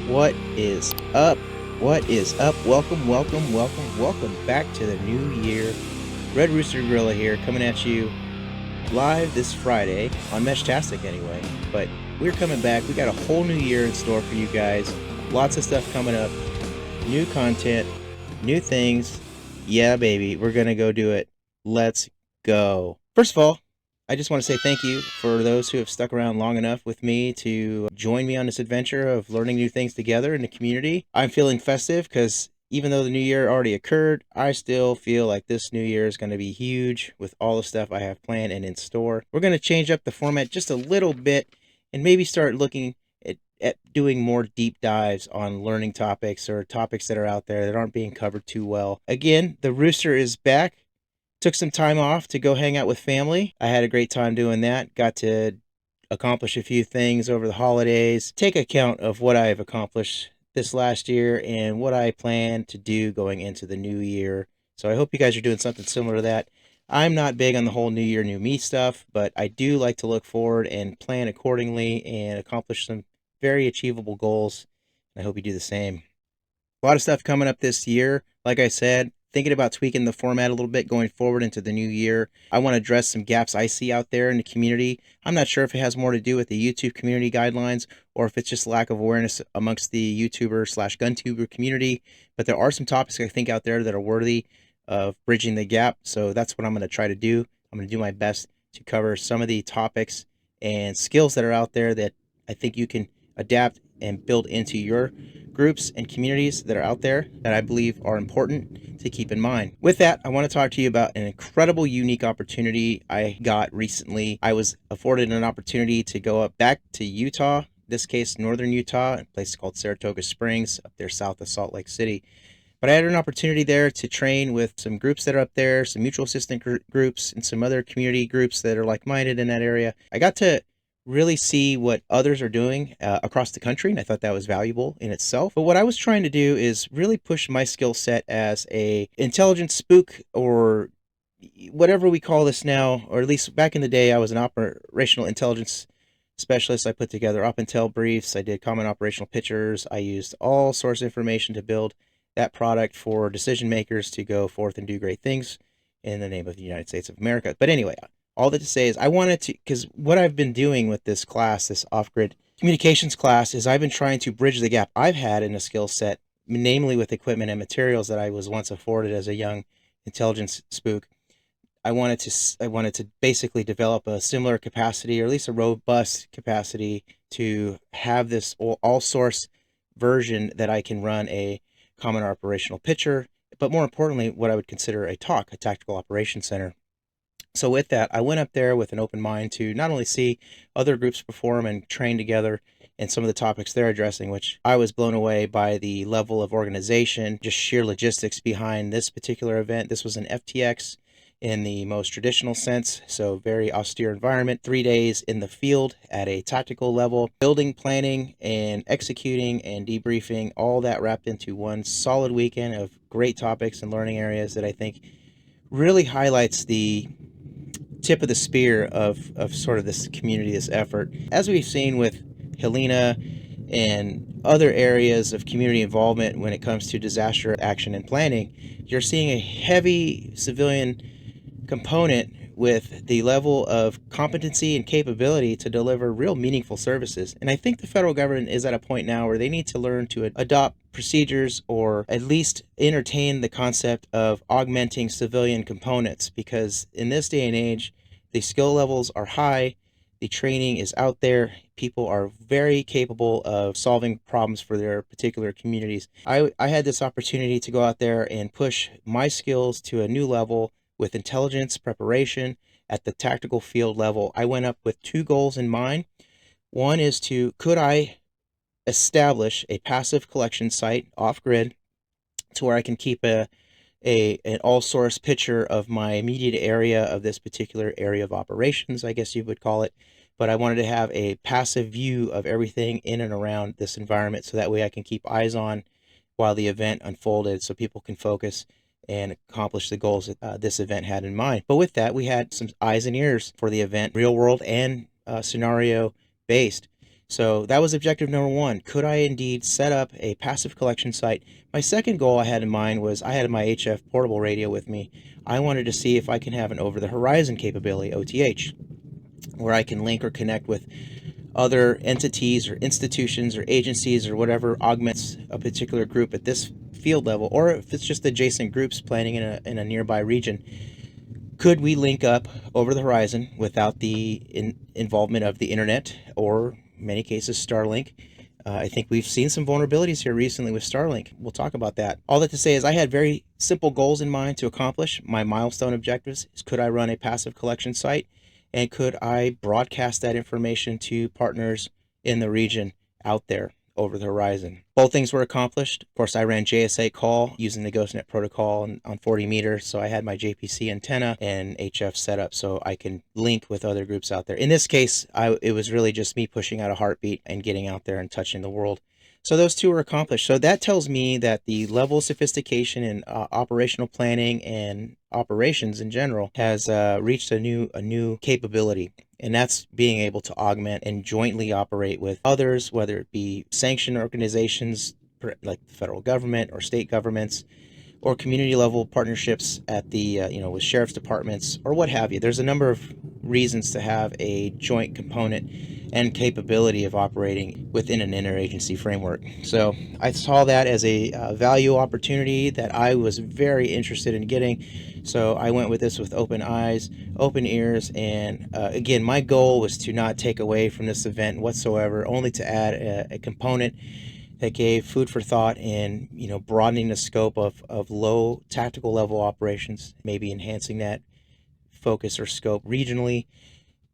What is up? What is up? Welcome back to the new year. Red Rooster Guerilla here, coming at you live this Friday on Meshtastic anyway. But we're coming back. We got a whole new year in store for you guys. Lots of stuff coming up. New content, new things. Yeah, baby, we're gonna go do it. Let's go. First of all, I just want to say thank you for those who have stuck around long enough with me to join me on this adventure of learning new things together in the community. I'm feeling festive because even though the new year already occurred, I still feel like this new year is going to be huge with all the stuff I have planned and in store. We're going to change up the format just a little bit and maybe start looking at doing more deep dives on learning topics or topics that are out there that aren't being covered too well. Again, the Rooster is back. Took some time off to go hang out with family. I had a great time doing that. Got to accomplish a few things over the holidays. Take account of what I've accomplished this last year and what I plan to do going into the new year. So I hope you guys are doing something similar to that. I'm not big on the whole new year, new me stuff, but I do like to look forward and plan accordingly and accomplish some very achievable goals. I hope you do the same. A lot of stuff coming up this year. Like I said, thinking about tweaking the format a little bit going forward into the new year. I want to address some gaps I see out there in the community. I'm not sure if it has more to do with the YouTube community guidelines or if it's just lack of awareness amongst the YouTuber/GunTuber community. But there are some topics I think out there that are worthy of bridging the gap. So that's what I'm going to try to do. I'm going to do my best to cover some of the topics and skills that are out there that I think you can adapt and build into your groups and communities that are out there that I believe are important to keep in mind. With that, I want to talk to you about an incredible, unique opportunity I got recently. I was afforded an opportunity to go up back to Utah, this case, northern Utah, a place called Saratoga Springs, up there south of Salt Lake City. But I had an opportunity there to train with some groups that are up there, some mutual assistant groups, and some other community groups that are like-minded in that area. I got to really see what others are doing across the country, and I thought that was valuable in itself. But what I was trying to do is really push my skill set as a intelligence spook, or whatever we call this now, or at least back in the day, I was an operational intelligence specialist. I put together op intel briefs. I did common operational pictures. I used all sorts of information to build that product for decision makers to go forth and do great things in the name of the United States of America. But anyway, all that to say is I wanted to, because what I've been doing with this class, this off-grid communications class, is I've been trying to bridge the gap I've had in a skill set, namely with equipment and materials that I was once afforded as a young intelligence spook. I wanted to basically develop a similar capacity, or at least a robust capacity, to have this all source version that I can run a common operational picture, but more importantly, what I would consider a TAC, a tactical operations center. So with that, I went up there with an open mind to not only see other groups perform and train together and some of the topics they're addressing, which I was blown away by the level of organization, just sheer logistics behind this particular event. This was an FTX in the most traditional sense, so very austere environment, 3 days in the field at a tactical level, building, planning, and executing and debriefing, all that wrapped into one solid weekend of great topics and learning areas that I think really highlights the tip of the spear of sort of this community, this effort. As we've seen with Helena and other areas of community involvement when it comes to disaster action and planning, you're seeing a heavy civilian component with the level of competency and capability to deliver real meaningful services. And I think the federal government is at a point now where they need to learn to adopt procedures, or at least entertain the concept of augmenting civilian components, because in this day and age, the skill levels are high, the training is out there, people are very capable of solving problems for their particular communities. I had this opportunity to go out there and push my skills to a new level with intelligence preparation at the tactical field level. I went up with two goals in mind. One is could I establish a passive collection site off grid to where I can keep an all source picture of my immediate area of this particular area of operations, I guess you would call it. But I wanted to have a passive view of everything in and around this environment, so that way I can keep eyes on while the event unfolded, so people can focus and accomplish the goals that this event had in mind. But with that, we had some eyes and ears for the event, real world and scenario based. So that was objective number one. Could I indeed set up a passive collection site? My second goal I had in mind was I had my HF portable radio with me. I wanted to see if I can have an over-the-horizon capability, OTH, where I can link or connect with other entities or institutions or agencies or whatever augments a particular group at this field level, or if it's just adjacent groups planning in a nearby region. Could we link up over the horizon without the involvement of the internet, or in many cases Starlink? I think we've seen some vulnerabilities here recently with Starlink. We'll talk about that. All that to say is I had very simple goals in mind to accomplish. My milestone objectives is, could I run a passive collection site, and could I broadcast that information to partners in the region out there over the horizon? Both things were accomplished. Of course, I ran JSA call using the GhostNet protocol on 40 meters, so I had my JPC antenna and HF set up so I can link with other groups out there. In this case, it was really just me pushing out a heartbeat and getting out there and touching the world. So those two were accomplished. So that tells me that the level of sophistication in operational planning and operations in general has reached a new capability. And that's being able to augment and jointly operate with others, whether it be sanctioned organizations like the federal government or state governments, or community level partnerships at the with sheriff's departments or what have you. There's a number of reasons to have a joint component and capability of operating within an interagency framework. So I saw that as a value opportunity that I was very interested in getting. So I went with this with open eyes, open ears, and again, my goal was to not take away from this event whatsoever, only to add a component that gave food for thought in broadening the scope of low tactical level operations, maybe enhancing that focus or scope regionally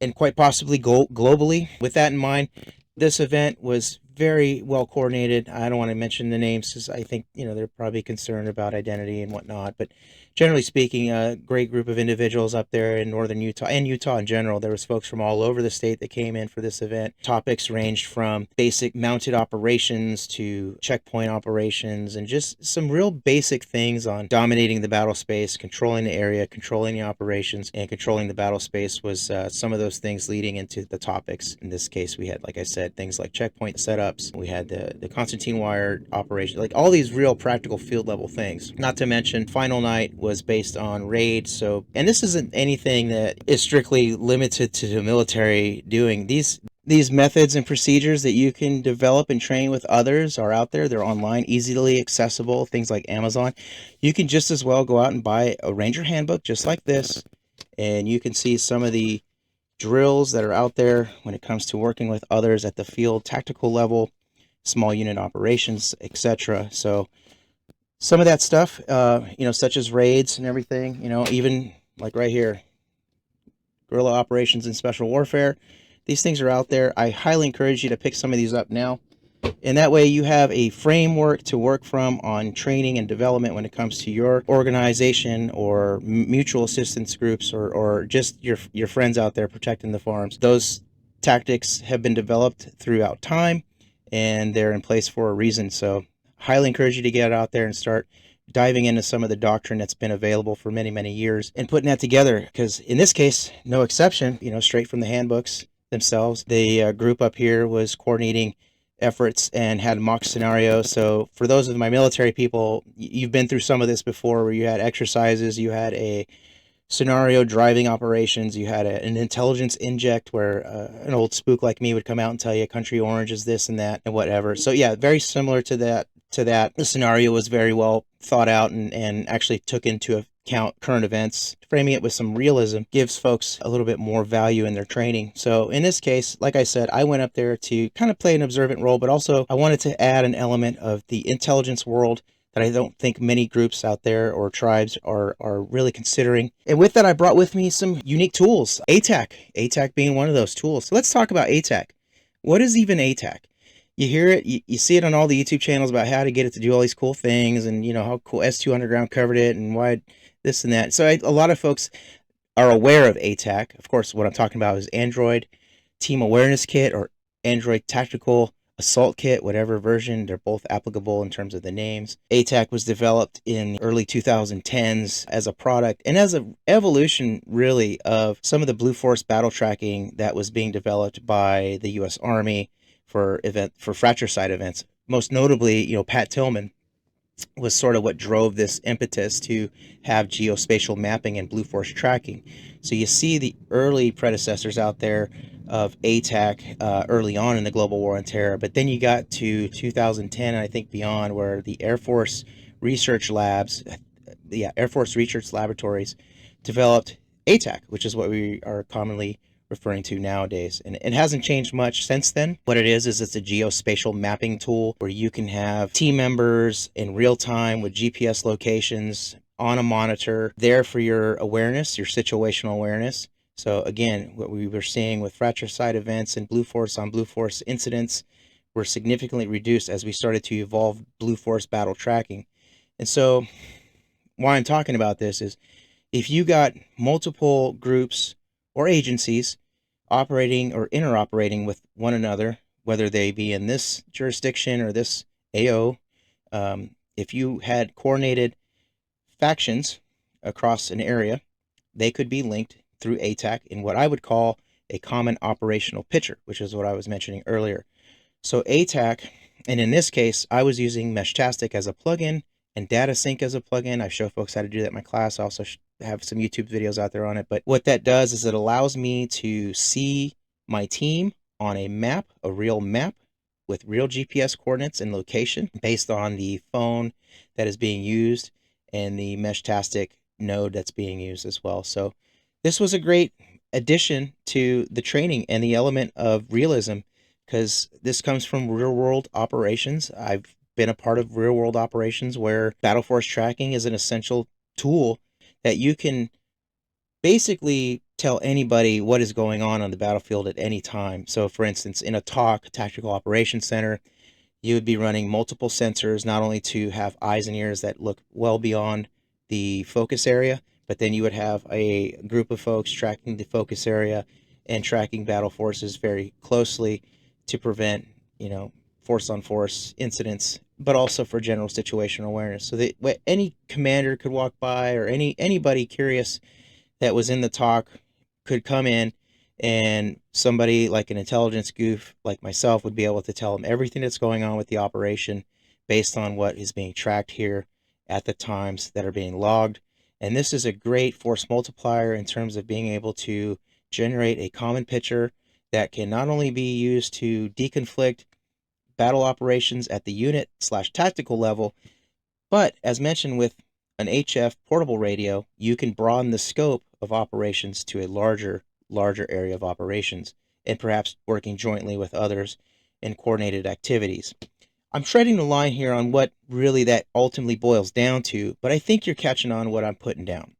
and quite possibly globally. With that in mind, this event was very well coordinated. I don't want to mention the names because I think they're probably concerned about identity and whatnot, but generally speaking, a great group of individuals up there in northern Utah and Utah in general. There was folks from all over the state that came in for this event. Topics ranged from basic mounted operations to checkpoint operations and just some real basic things on dominating the battle space, controlling the area, controlling the operations, and controlling the battle space was some of those things leading into the topics. In this case, we had, like I said, things like checkpoint setups. We had the Constantine wire operation, like all these real practical field level things. Not to mention, final night was based on raids. So, and this isn't anything that is strictly limited to the military doing. These methods and procedures that you can develop and train with others are out there. They're online, easily accessible, things like Amazon. You can just as well go out and buy a Ranger handbook just like this, and you can see some of the drills that are out there when it comes to working with others at the field tactical level, small unit operations, etc. So some of that stuff, such as raids and everything, even like right here, guerrilla operations and special warfare, these things are out there. I highly encourage you to pick some of these up now. And that way you have a framework to work from on training and development when it comes to your organization or mutual assistance groups or just your friends out there protecting the farms. Those tactics have been developed throughout time and they're in place for a reason. So highly encourage you to get out there and start diving into some of the doctrine that's been available for many, many years and putting that together. Because in this case, no exception, straight from the handbooks themselves. The group up here was coordinating efforts and had mock scenarios. So for those of my military people, you've been through some of this before where you had exercises, you had a scenario driving operations, you had an intelligence inject where an old spook like me would come out and tell you country orange is this and that and whatever. So yeah, very similar to that. The scenario was very well thought out and actually took into account current events. Framing it with some realism gives folks a little bit more value in their training. So in this case, like I said, I went up there to kind of play an observant role, but also I wanted to add an element of the intelligence world that I don't think many groups out there or tribes are really considering. And with that, I brought with me some unique tools. ATAC being one of those tools. So let's talk about ATAC. What is even ATAC? You hear it, you see it on all the YouTube channels about how to get it to do all these cool things and, how cool S2 Underground covered it and why this and that. So a lot of folks are aware of ATAC. Of course, what I'm talking about is Android Team Awareness Kit or Android Tactical Assault Kit, whatever version. They're both applicable in terms of the names. ATAC was developed in the early 2010s as a product and as an evolution, really, of some of the Blue Force battle tracking that was being developed by the U.S. Army for fratricide events. Most notably, Pat Tillman was sort of what drove this impetus to have geospatial mapping and blue force tracking. So you see the early predecessors out there of ATAC early on in the global war on terror, but then you got to 2010 and I think beyond, where the Air Force Research Labs, Air Force Research Laboratories developed ATAC, which is what we are commonly referring to nowadays. And it hasn't changed much since then. What it is it's a geospatial mapping tool where you can have team members in real time with GPS locations on a monitor there for your awareness, your situational awareness. So again, what we were seeing with fratricide events and blue force on blue force incidents were significantly reduced as we started to evolve blue force battle tracking. And so why I'm talking about this is, if you got multiple groups or agencies operating or interoperating with one another, whether they be in this jurisdiction or this AO, if you had coordinated factions across an area, they could be linked through ATAC in what I would call a common operational picture, which is what I was mentioning earlier. So ATAC, and in this case, I was using Meshtastic as a plugin and Data Sync as a plugin. I show folks how to do that in my class. I also have some YouTube videos out there on it. But what that does is it allows me to see my team on a map, a real map with real GPS coordinates and location based on the phone that is being used and the Meshtastic node that's being used as well. So this was a great addition to the training and the element of realism, because this comes from real world operations. I've been a part of real world operations where battle force tracking is an essential tool that you can basically tell anybody what is going on the battlefield at any time. So for instance, in a TAC, Tactical Operations Center, you would be running multiple sensors, not only to have eyes and ears that look well beyond the focus area, but then you would have a group of folks tracking the focus area and tracking battle forces very closely to prevent, force on force incidents, but also for general situational awareness. So that any commander could walk by, or anybody curious that was in the talk could come in, and somebody like an intelligence goof like myself would be able to tell them everything that's going on with the operation based on what is being tracked here at the times that are being logged. And this is a great force multiplier in terms of being able to generate a common picture that can not only be used to deconflict battle operations at the unit/tactical level, but as mentioned with an HF portable radio, you can broaden the scope of operations to a larger area of operations, and perhaps working jointly with others in coordinated activities. I'm treading the line here on what really that ultimately boils down to, but I think you're catching on what I'm putting down.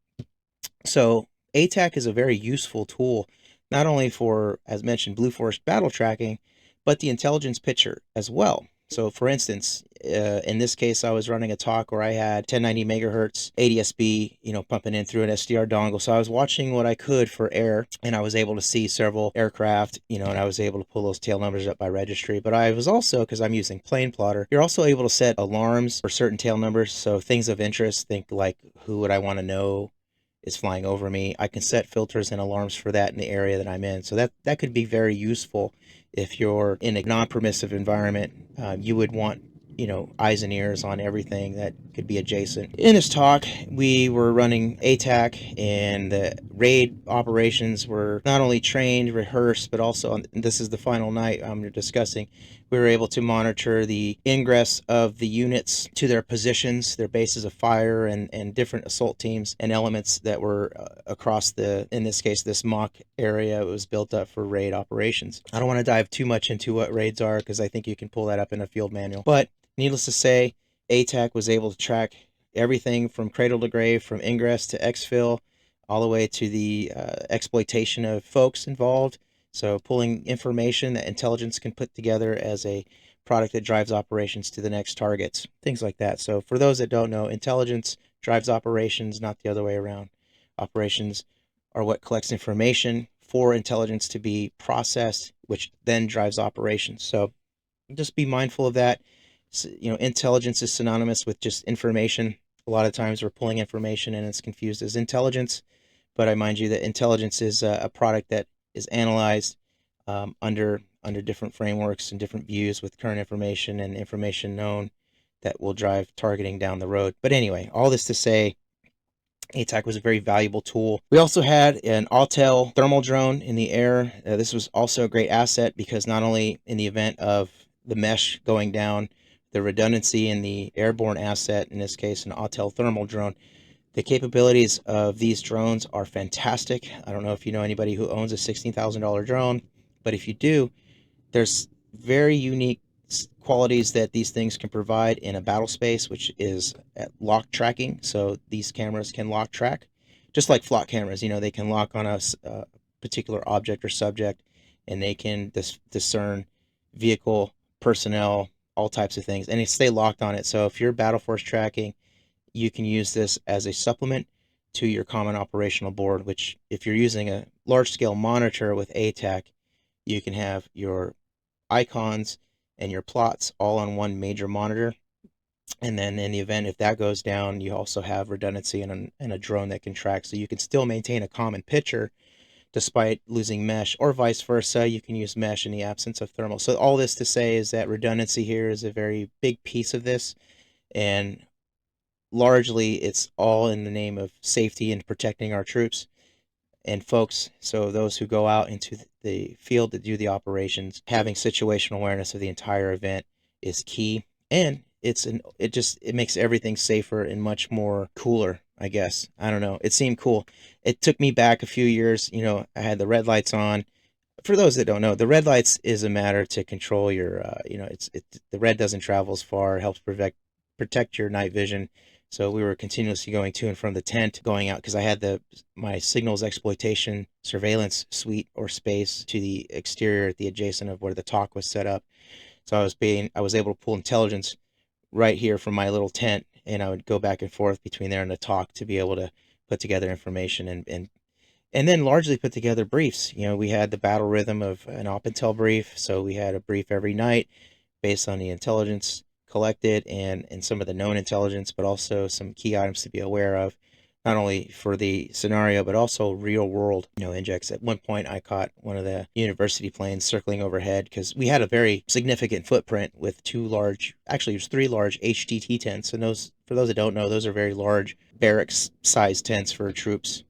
So ATAC is a very useful tool, not only for, as mentioned, blue force battle tracking, but the intelligence picture as well. So for instance, in this case, I was running a talk where I had 1090 megahertz ADSB, pumping in through an SDR dongle. So I was watching what I could for air, and I was able to see several aircraft, and I was able to pull those tail numbers up by registry. But I was also, because I'm using plane plotter, you're also able to set alarms for certain tail numbers. So things of interest, think like, who would I want to know is flying over me? I can set filters and alarms for that in the area that I'm in. So that could be very useful if you're in a non-permissive environment. You would want, eyes and ears on everything that could be adjacent. In this talk, we were running ATAC, and the raid operations were not only trained, rehearsed, but also, this is the final night we're discussing, we were able to monitor the ingress of the units to their positions, their bases of fire, and different assault teams and elements that were across in this case, this mock area. It was built up for raid operations. I don't want to dive too much into what raids are, because I think you can pull that up in a field manual. But needless to say, ATAC was able to track everything from cradle to grave, from ingress to exfil, all the way to the exploitation of folks involved. So pulling information that intelligence can put together as a product that drives operations to the next targets, things like that. So for those that don't know, intelligence drives operations, not the other way around. Operations are what collects information for intelligence to be processed, which then drives operations. So just be mindful of that. So, intelligence is synonymous with just information. A lot of times we're pulling information and it's confused as intelligence, but I mind you that intelligence is a product that is analyzed under under different frameworks and different views with current information and information known that will drive targeting down the road. But anyway, all this to say, ATAC was a very valuable tool. We also had an ATAC thermal drone in the air. This was also a great asset because not only in the event of the mesh going down, the redundancy in the airborne asset, in this case an ATAC thermal drone, the capabilities of these drones are fantastic. I don't know if you know anybody who owns a $16,000 drone, but if you do, there's very unique qualities that these things can provide in a battle space, which is at lock tracking. So these cameras can lock track, just like flock cameras. You know, they can lock on a particular object or subject, and they can discern vehicle, personnel, all types of things, and they stay locked on it. So if you're battle force tracking, you can use this as a supplement to your common operational board, which if you're using a large-scale monitor with ATAC, you can have your icons and your plots all on one major monitor. And then in the event if that goes down, you also have redundancy and a drone that can track, so you can still maintain a common picture despite losing mesh, or vice versa. You can use mesh in the absence of thermal. So all this to say is that redundancy here is a very big piece of this, and largely it's all in the name of safety and protecting our troops and folks. So those who go out into the field to do the operations, having situational awareness of the entire event is key, and it makes everything safer and much more cooler, I guess. I don't know, it seemed cool. It took me back a few years. You know, I had the red lights on. For those that don't know, the red lights is a matter to control your the red doesn't travel as far. It helps protect your night vision. So we were continuously going to and from the tent, going out, because I had my signals exploitation surveillance suite or space to the exterior at the adjacent of where the talk was set up. So I was able to pull intelligence right here from my little tent, and I would go back and forth between there and the talk to be able to put together information and then largely put together briefs. You know, we had the battle rhythm of an op intel brief, so we had a brief every night based on the intelligence collected and some of the known intelligence, but also some key items to be aware of, not only for the scenario, but also real world, injects. At one point, I caught one of the university planes circling overhead because we had a very significant footprint with actually there's 3 large HTT tents. And for those that don't know, those are very large barracks sized tents for troops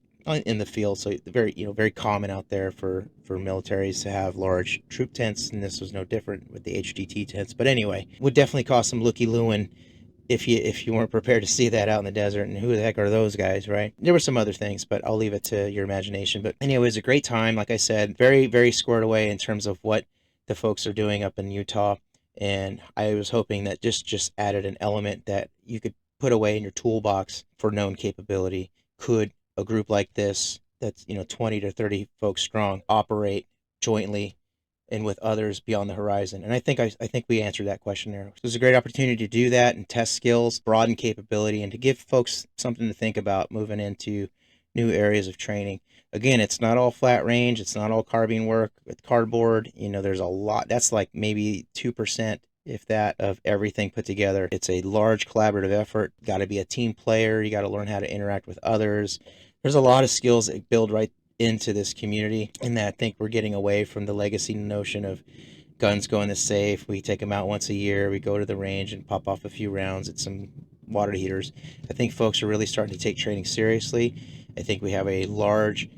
in the field. So very common out there for militaries to have large troop tents, and this was no different with the HDT tents. But anyway, would definitely cause some looky-looing if you weren't prepared to see that out in the desert, and who the heck are those guys, right? There were some other things, but I'll leave it to your imagination. But anyway, it was a great time. Like I said, very, very squared away in terms of what the folks are doing up in Utah, and I was hoping that just added an element that you could put away in your toolbox for known capability. Could a group like this, that's 20 to 30 folks strong, operate jointly and with others beyond the horizon? And I think we answered that question there. It was a great opportunity to do that and test skills, broaden capability, and to give folks something to think about moving into new areas of training. Again, it's not all flat range, it's not all carbine work with cardboard. There's a lot. That's like maybe 2%, if that, of everything put together. It's a large collaborative effort. Got to be a team player. You got to learn how to interact with others. There's a lot of skills that build right into this community, and that I think we're getting away from the legacy notion of guns go in the safe. We take them out once a year. We go to the range and pop off a few rounds at some water heaters. I think folks are really starting to take training seriously. I think we have a large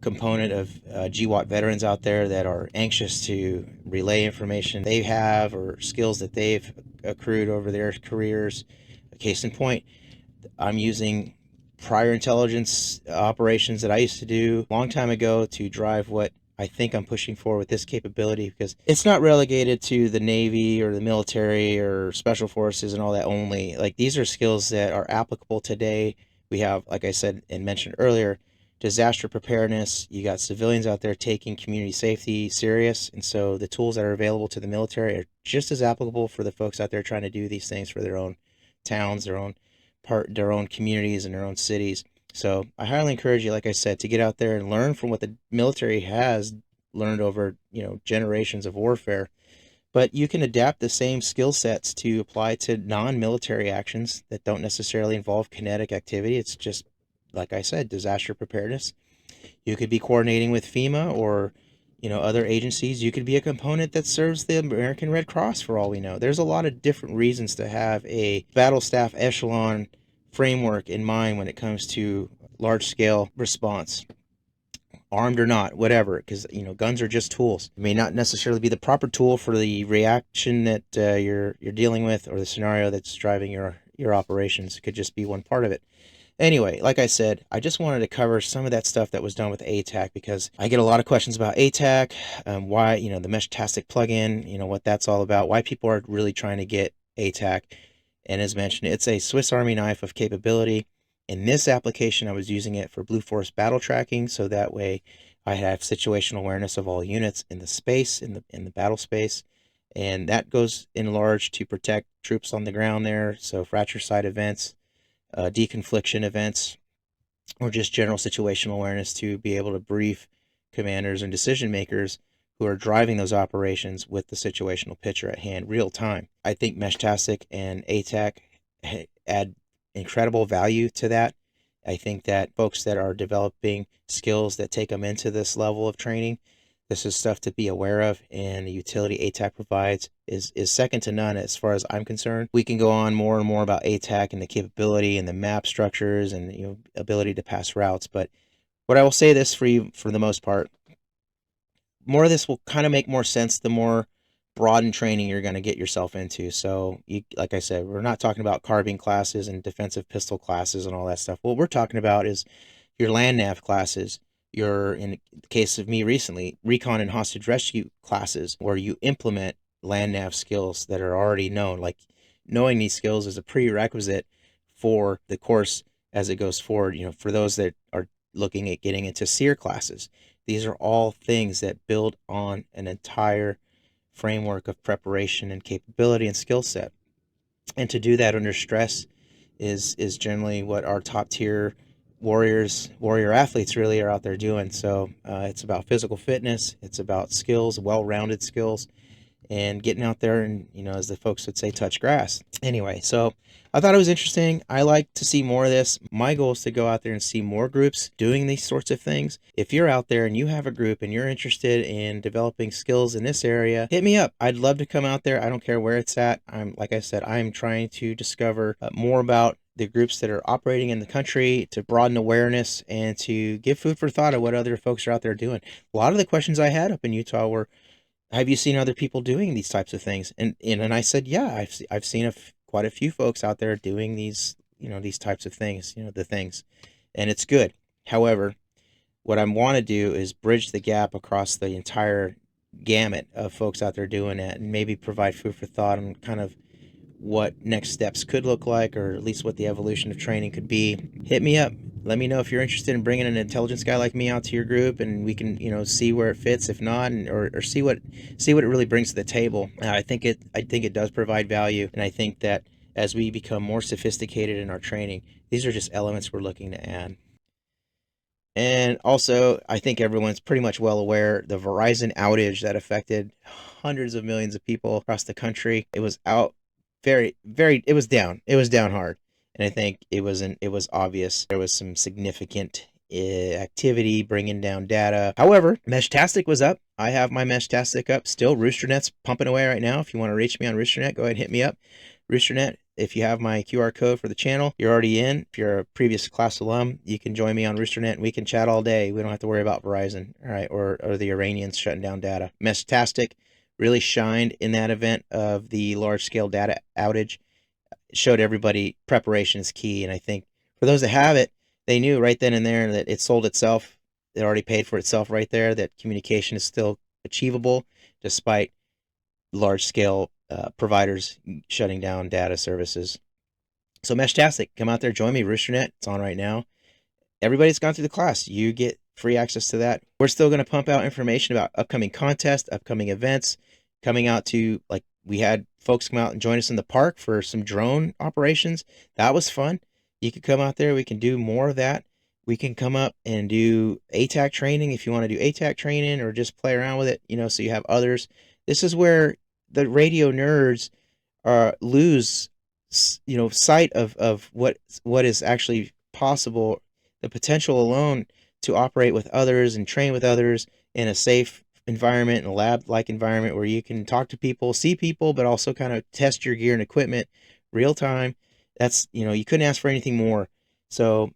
component of GWAT veterans out there that are anxious to relay information they have or skills that they've accrued over their careers. A case in point, I'm using prior intelligence operations that I used to do a long time ago to drive what I think I'm pushing for with this capability, because it's not relegated to the Navy or the military or special forces and all that only. Like, these are skills that are applicable today. We have, like I said and mentioned earlier, disaster preparedness. You got civilians out there taking community safety serious, and so the tools that are available to the military are just as applicable for the folks out there trying to do these things for their own towns, their own communities, and their own cities. So I highly encourage you, like I said, to get out there and learn from what the military has learned over generations of warfare. But you can adapt the same skill sets to apply to non-military actions that don't necessarily involve kinetic activity. It's just, like I said, disaster preparedness. You could be coordinating with FEMA or other agencies. You could be a component that serves the American Red Cross for all we know. There's a lot of different reasons to have a battle staff echelon framework in mind when it comes to large scale response, armed or not, whatever, because guns are just tools. It may not necessarily be the proper tool for the reaction that you're dealing with, or the scenario that's driving your operations. It could just be one part of it. Anyway, like I said, I just wanted to cover some of that stuff that was done with ATAC, because I get a lot of questions about ATAC, why, the Meshtastic plugin, what that's all about, why people are really trying to get ATAC. And as mentioned, it's a Swiss Army knife of capability. In this application, I was using it for Blue Force battle tracking, so that way I have situational awareness of all units in the space, in the battle space. And that goes in large to protect troops on the ground there, so fratricide events, deconfliction events, or just general situational awareness to be able to brief commanders and decision makers who are driving those operations with the situational picture at hand real time. I think Meshtastic and ATAC add incredible value to that. I think that folks that are developing skills that take them into this level of training, this is stuff to be aware of, and the utility ATAC provides is second to none as far as I'm concerned. We can go on more and more about ATAC and the capability and the map structures and ability to pass routes, but what I will say this for you, for the most part, more of this will kind of make more sense the more broadened training you're going to get yourself into. So, like I said, we're not talking about carbine classes and defensive pistol classes and all that stuff. What we're talking about is your land nav classes, your, in the case of me recently, recon and hostage rescue classes, where you implement land nav skills that are already known. Like, knowing these skills is a prerequisite for the course as it goes forward. For those that are looking at getting into SEER classes, these are all things that build on an entire framework of preparation and capability and skill set. And to do that under stress is generally what our top tier warrior athletes really are out there doing. So it's about physical fitness, it's about skills, well-rounded skills, and getting out there and, as the folks would say, touch grass. Anyway, so I thought it was interesting. I like to see more of this. My goal is to go out there and see more groups doing these sorts of things. If you're out there and you have a group and you're interested in developing skills in this area, hit me up. I'd love to come out there. I don't care where it's at. Like I said, I'm trying to discover more about the groups that are operating in the country, to broaden awareness and to give food for thought of what other folks are out there doing. A lot of the questions I had up in Utah were, have you seen other people doing these types of things? And I said, yeah, I've seen quite a few folks out there doing these types of things, the things, and it's good. However, what I want to do is bridge the gap across the entire gamut of folks out there doing it, and maybe provide food for thought on kind of what next steps could look like, or at least what the evolution of training could be. Hit me up. Let me know if you're interested in bringing an intelligence guy like me out to your group, and we can, see where it fits. If not, or see what it really brings to the table. I think it does provide value, and I think that as we become more sophisticated in our training, these are just elements we're looking to add. And also, I think everyone's pretty much well aware the Verizon outage that affected hundreds of millions of people across the country. It was out it was down. It was down hard. And I think it was obvious there was some significant activity bringing down data. However, Meshtastic was up. I have my Meshtastic up still. RoosterNet's pumping away right now. If you want to reach me on RoosterNet, go ahead and hit me up. RoosterNet, if you have my QR code for the channel, you're already in. If you're a previous class alum, you can join me on RoosterNet and we can chat all day. We don't have to worry about Verizon, all right, or the Iranians shutting down data. Meshtastic really shined in that event of the large-scale data outage. It showed everybody preparation is key, and I think for those that have it, they knew right then and there that it sold itself. It already paid for itself right there, that communication is still achievable despite large-scale providers shutting down data services. So Meshtastic, come out there, join me. RoosterNet, it's on right now. Everybody's gone through the class. You get free access to that. We're still going to pump out information about upcoming contests, upcoming events, coming out to, like, we had folks come out and join us in the park for some drone operations. That was fun. You could come out there. We can do more of that. We can come up and do ATAC training if you want to do ATAC training, or just play around with it, so you have others. This is where the radio nerds lose, sight of what is actually possible, the potential alone to operate with others and train with others in a safe, environment, a lab-like environment where you can talk to people, see people, but also kind of test your gear and equipment real time. That's, you couldn't ask for anything more. So,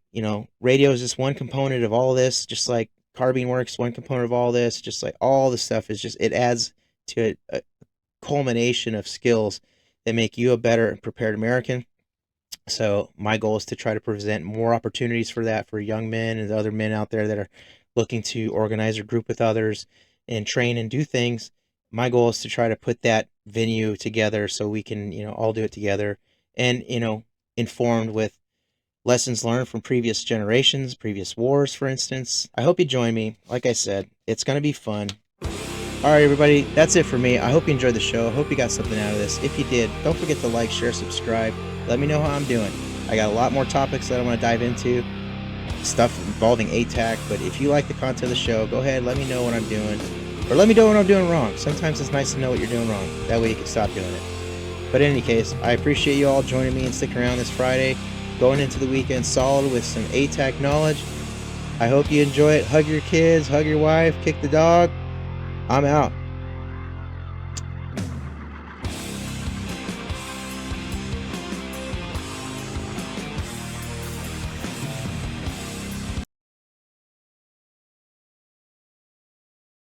radio is just one component of all this, just like carbine works, one component of all this, just like all the stuff is just, it adds to a culmination of skills that make you a better and prepared American. So my goal is to try to present more opportunities for that for young men and other men out there that are looking to organize or group with others and train and do things. My goal is to try to put that venue together so we can, all do it together and, informed with lessons learned from previous generations, previous wars, for instance. I hope you join me. Like I said, it's going to be fun. All right, everybody, that's it for me. I hope you enjoyed the show. I hope you got something out of this. If you did, don't forget to like, share, subscribe. Let me know how I'm doing. I got a lot more topics that I want to dive into, stuff involving ATAC, but if you like the content of the show, go ahead, let me know what I'm doing, or let me know what I'm doing wrong. Sometimes it's nice to know what you're doing wrong. That way you can stop doing it. But in any case, I appreciate you all joining me and sticking around this Friday, going into the weekend solid with some ATAC knowledge. I hope you enjoy it. Hug your kids, hug your wife, kick the dog. I'm out.